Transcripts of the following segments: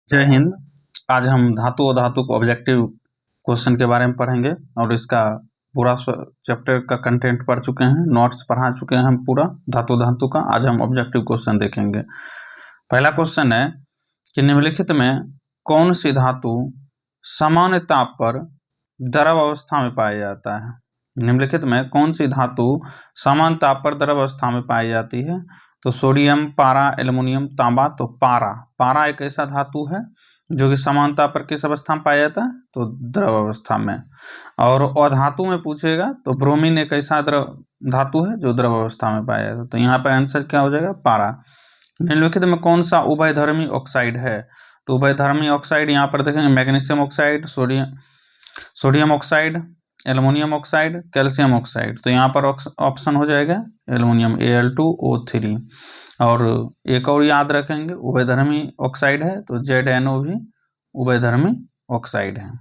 जय हिंद। आज हम धातु और धातुक ऑब्जेक्टिव क्वेश्चन के बारे में पढ़ेंगे और इसका पूरा चैप्टर का कंटेंट पढ़ चुके हैं, नोट्स पढ़ा चुके हैं हम पूरा धातु का। आज हम ऑब्जेक्टिव क्वेश्चन देखेंगे। पहला क्वेश्चन है कि निम्नलिखित में कौन सी धातु सामान्य ताप पर द्रव अवस्था में पाया जाता है। निम्नलिखित में कौन सी धातु सामान्य ताप पर द्रव अवस्था में पाई जाती है। तो सोडियम, पारा, एल्युमिनियम, तांबा। तो पारा एक ऐसा धातु है जो कि समान ताप पर किस अवस्था में पाया जाता है, तो द्रव अवस्था में। और अधातु में पूछेगा तो ब्रोमीन एक ऐसा धातु है जो द्रव अवस्था में पाया जाता है। तो यहाँ पर आंसर क्या हो जाएगा, पारा। निम्नलिखित में कौन सा उभयधर्मी ऑक्साइड है। तो उभयधर्मी ऑक्साइड यहाँ पर देखेंगे magnesium oxide, sodium oxide, aluminium oxide, calcium oxide. तो यहाँ पर ऑप्शन हो जाएगा एल्युमिनियम Al2O3। और एक और याद रखेंगे उभयधर्मी ऑक्साइड है तो ZNO भी उभयधर्मी ऑक्साइड है,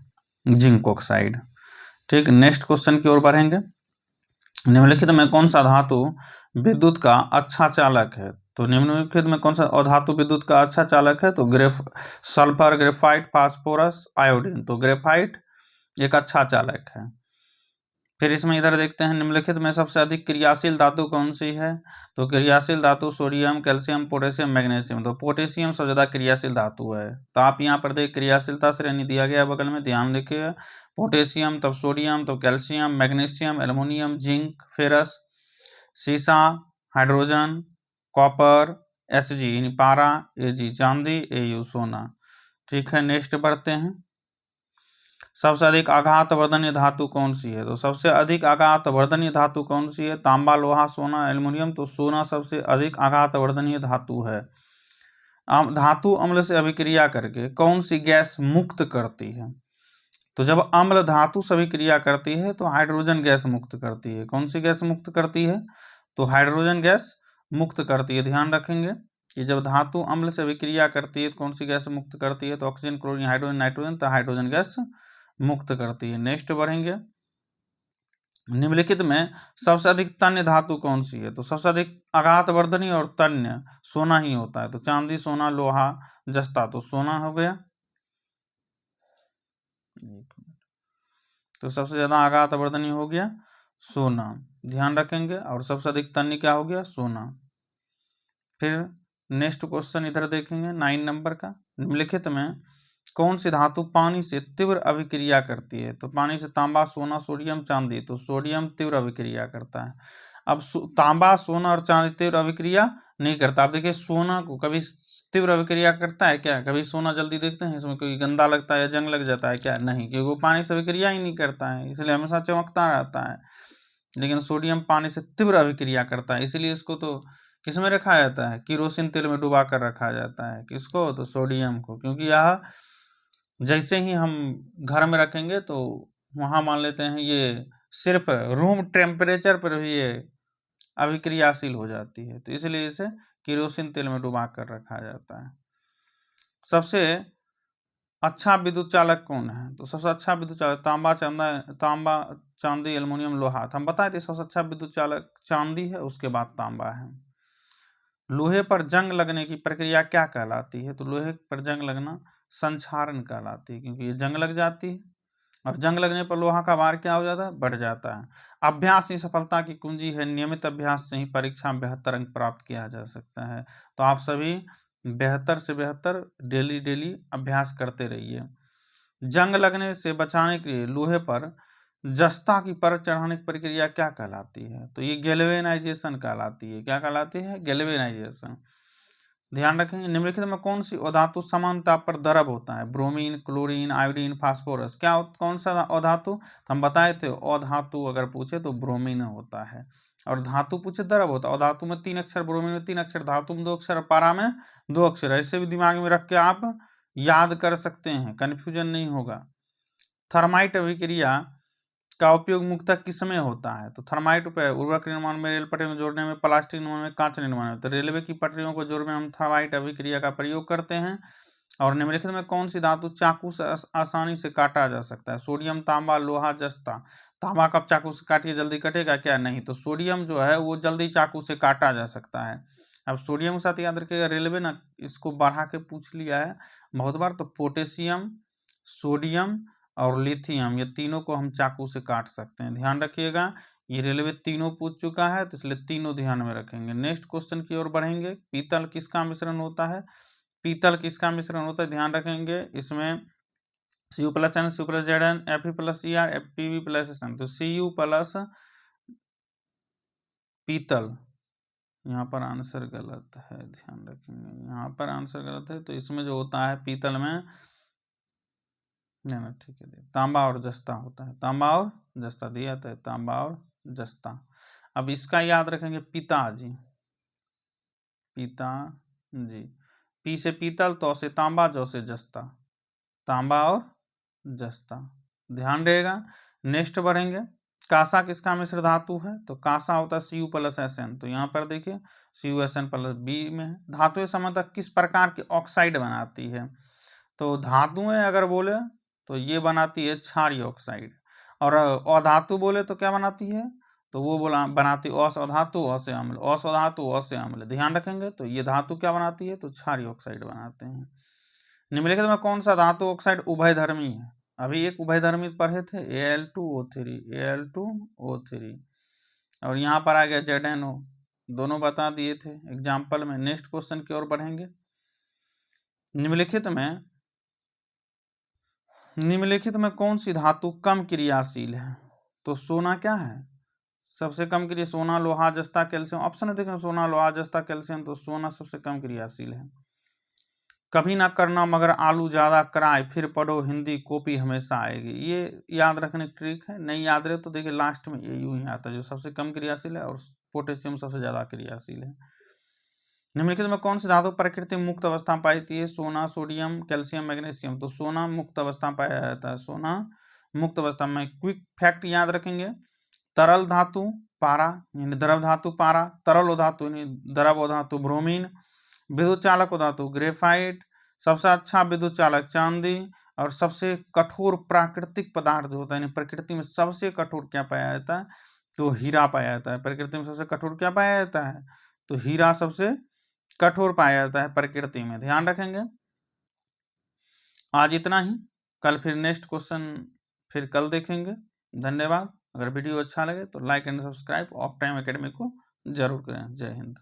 जिंक ऑक्साइड। ठीक, नेक्स्ट क्वेश्चन की ओर बढ़ेंगे। निम्नलिखित में कौन सा धातु विद्युत का अच्छा चालक है। तो निम्नलिखित में कौन सा अधातु विद्युत का अच्छा चालक है। तो सल्फर, ग्रेफाइट, फास्फोरस, आयोडीन। तो ग्रेफाइट एक अच्छा चालक है। फिर इसमें इधर देखते हैं निम्नलिखित में सबसे अधिक क्रियाशील धातु कौन सी है। तो क्रियाशील धातु सोडियम, कैल्शियम, पोटेशियम, मैग्नीशियम। तो पोटेशियम सबसे ज्यादा क्रियाशील धातु है। तो आप यहाँ पर देख क्रियाशीलता श्रेणी दिया गया बगल में, ध्यान रखिए। पोटेशियम, तब सोडियम, तब calcium, magnesium, aluminium, zinc, ferrous, सीसा, हाइड्रोजन, कॉपर, Hg पारा, Ag चांदी, Au सोना। ठीक है, नेक्स्ट बढ़ते हैं। सबसे अधिक आघात वर्धनीय धातु कौन सी है। तो सबसे अधिक आघात वर्धनीय धातु कौन सी है। तांबा, लोहा, सोना, एल्युमिनियम। तो सोना सबसे अधिक आघात वर्धनीय धातु है। धातु अम्ल से अभिक्रिया करके कौन सी गैस मुक्त करती है। तो जब अम्ल धातु से अभिक्रिया करती है तो हाइड्रोजन गैस मुक्त करती है। कौन सी गैस मुक्त करती है, तो हाइड्रोजन गैस मुक्त करती है। ध्यान रखेंगे कि जब धातु अम्ल से अभिक्रिया करती है तो कौन सी गैस मुक्त करती है, तो ऑक्सीजन, क्लोरीन, हाइड्रोजन, नाइट्रोजन। तो हाइड्रोजन गैस मुक्त करती है। नेक्स्ट बढ़ेंगे। निम्नलिखित में सबसे अधिक तन्य धातु कौन सी है। तो सबसे अधिक आघात वर्धनी और तन्य सोना ही होता है। तो चांदी, सोना, लोहा, जस्ता। तो सोना हो गया। तो सबसे ज्यादा आघात वर्धनी हो गया सोना, ध्यान रखेंगे। और सबसे अधिक तन्य क्या हो गया, सोना। फिर नेक्स्ट क्वेश्चन इधर देखेंगे 9 नंबर का। निम्नलिखित में कौन सी धातु पानी से तीव्र अभिक्रिया करती है। तो पानी से तांबा, सोना, सोडियम, चांदी। तो सोडियम तीव्र अभिक्रिया करता है। अब तांबा, सोना और चांदी तीव्र अभिक्रिया नहीं करता। आप देखिए सोना को कभी तीव्र अभिक्रिया करता है क्या, कभी सोना जल्दी देखते हैं इसमें कोई गंदा लगता है या जंग लग जाता है क्या, नहीं, क्योंकि वो पानी से अभिक्रिया ही नहीं करता है, इसलिए हमेशा चमकता रहता है। लेकिन सोडियम पानी से तीव्र अभिक्रिया करता है, इसीलिए इसको तो किसमें रखा जाता है, किरोसिन तेल में डुबा कर रखा जाता है। किसको, तो सोडियम को, क्योंकि यह जैसे ही हम घर में रखेंगे तो वहाँ मान लेते हैं ये सिर्फ रूम टेम्परेचर पर भी ये अभिक्रियाशील हो जाती है, तो इसलिए इसे किरोसिन तेल में डुबा कर रखा जाता है। सबसे अच्छा विद्युत चालक कौन है। तो सबसे अच्छा विद्युत चालक तांबा, चांदी, एल्युमिनियम, लोहा। तो हम बताए थे सबसे अच्छा विद्युत चालक चांदी है, उसके बाद तांबा है। लोहे पर जंग लगने की प्रक्रिया क्या कहलाती है। तो लोहे पर जंग लगना संक्षारण कहलाती है, क्योंकि ये जंग लग जाती है और जंग लगने पर लोहा का भार क्या हो जाता है, बढ़ जाता है। अभ्यास ही सफलता की कुंजी है, नियमित अभ्यास से ही परीक्षा में बेहतर अंक प्राप्त किया जा सकता है। तो आप सभी बेहतर से बेहतर डेली अभ्यास करते रहिए। जंग लगने से बचाने के लिए लोहे पर जस्ता की परत चढ़ाने की प्रक्रिया क्या कहलाती है। तो ये गैल्वेनाइजेशन कहलाती है। क्या कहलाती है, गैल्वेनाइजेशन। ध्यान रखेंगे। निम्नलिखित में कौन सी अधातु समान ताप पर द्रव होता है। Bromine, chlorine, iodine, phosphorus. क्या कौन सा अधातु, तो हम बताए थे अधातु अगर पूछे तो ब्रोमीन होता है। और धातु पूछे द्रव होता है। अधातु में 3 अक्षर, ब्रोमीन में 3 अक्षर, धातु में 2 अक्षर, पारा में 2 अक्षर। ऐसे भी दिमाग में रख के आप याद कर सकते हैं, कंफ्यूजन नहीं होगा। थर्माइट अभिक्रिया का उपयोग मुख्यतः किसमें होता है। तो थर्माइट पर उर्वरक निर्माण में, रेल पटरी में जोड़ने में, प्लास्टिक निर्माण में, कांच निर्माण में। तो रेलवे की पटरियों को जोड़ने में हम थर्माइट अभिक्रिया का प्रयोग करते हैं। और निम्नलिखित में कौन सी धातु चाकू से आसानी से काटा जा सकता है। सोडियम, तांबा, लोहा, जस्ता। तांबा कब चाकू से काटिए जल्दी कटेगा क्या, नहीं। तो सोडियम जो है वो जल्दी चाकू से काटा जा सकता है। अब सोडियम के साथ याद रखिएगा, रेलवे ना इसको बढ़ा के पूछ लिया है बहुत बार, तो पोटेशियम, सोडियम और लिथियम, ये तीनों को हम चाकू से काट सकते हैं, ध्यान रखिएगा। ये रेलवे तीनों पूछ चुका है, तो इसलिए तीनों ध्यान में रखेंगे। नेक्स्ट क्वेश्चन की ओर बढ़ेंगे। पीतल किसका मिश्रण होता है? पीतल किसका मिश्रण होता है, ध्यान रखेंगे। इसमें Cu plus N, Cu plus Z N, Fe plus Cr, Pb plus N, तो Cu प्लस पीतल, यहाँ पर आंसर गलत है, ध्यान रखेंगे, यहाँ पर आंसर गलत है। तो इसमें जो होता है पीतल में, नहीं ठीक है, तांबा और जस्ता होता है, तांबा और जस्ता दिया था, तांबा और जस्ता। अब इसका याद रखेंगे, पिताजी, पिताजी, पी से पीतल, तो से तांबा, जो से जस्ता, तांबा और जस्ता, ध्यान रहेगा। नेक्स्ट बढ़ेंगे। कांसा किसका मिश्र धातु है? तो कांसा होता है Cu प्लस Sn, तो यहाँ पर देखिए CuSn प्लस बी में है। धातुएं सामान्यतः किस प्रकार की ऑक्साइड बनाती है? तो धातुएं अगर बोले तो ये बनाती है क्षारीय ऑक्साइड, और अधातु बोले तो क्या बनाती है? तो वो बनाती असधातु अस्य अम्ल, असधातु अस्य अम्ल, ध्यान रखेंगे। तो ये धातु क्या बनाती है? तो क्षारीय ऑक्साइड बनाते हैं। निम्नलिखित में कौन सा धातु ऑक्साइड उभयधर्मी है? अभी एक उभयधर्मी पढ़े थे, Al2O3, Al2O3, और यहाँ पर आ गया ZnO, दोनों बता दिए थे एग्जाम्पल में। नेक्स्ट क्वेश्चन की ओर बढ़ेंगे। निम्नलिखित में कौन सी धातु कम क्रियाशील है? तो सोना क्या है सबसे कम क्रिया? सोना, लोहा, जस्ता, कैल्शियम। ऑप्शन है देखें, सोना, लोहा, जस्ता, कैल्शियम, तो सोना सबसे कम क्रियाशील है। कभी ना करना मगर आलू ज्यादा कराए, फिर पढ़ो हिंदी कॉपी हमेशा आएगी, ये याद रखने की ट्रिक है। नहीं याद रहे तो देखिए लास्ट में ये यूं ही आता है, जो सबसे कम क्रियाशील है, और पोटेशियम सबसे ज्यादा क्रियाशील है। निम्नलिखित में कौन सी धातु प्रकृति में मुक्त अवस्था में पाई जाती है? सोना, सोडियम, कैल्शियम, मैग्नीशियम, तो सोना मुक्त अवस्था में पाया जाता है, सोना मुक्त अवस्था में। क्विक फैक्ट याद रखेंगे, तरल धातु पारा यानी द्रव धातु पारा, तरल धातु यानी द्रव धातु ब्रोमीन, विद्युत चालक धातु ग्रेफाइट, सबसे अच्छा विद्युत चालक चांदी, और सबसे कठोर प्राकृतिक पदार्थ जो होता है, यानी प्रकृति में सबसे कठोर क्या पाया जाता है? तो हीरा पाया जाता है। प्रकृति में सबसे कठोर क्या पाया जाता है? तो हीरा सबसे कठोर पाया जाता है प्रकृति में, ध्यान रखेंगे। आज इतना ही, कल फिर नेक्स्ट क्वेश्चन फिर कल देखेंगे। धन्यवाद। अगर वीडियो अच्छा लगे तो like and subscribe of time academy को जरूर करें। जय हिंद।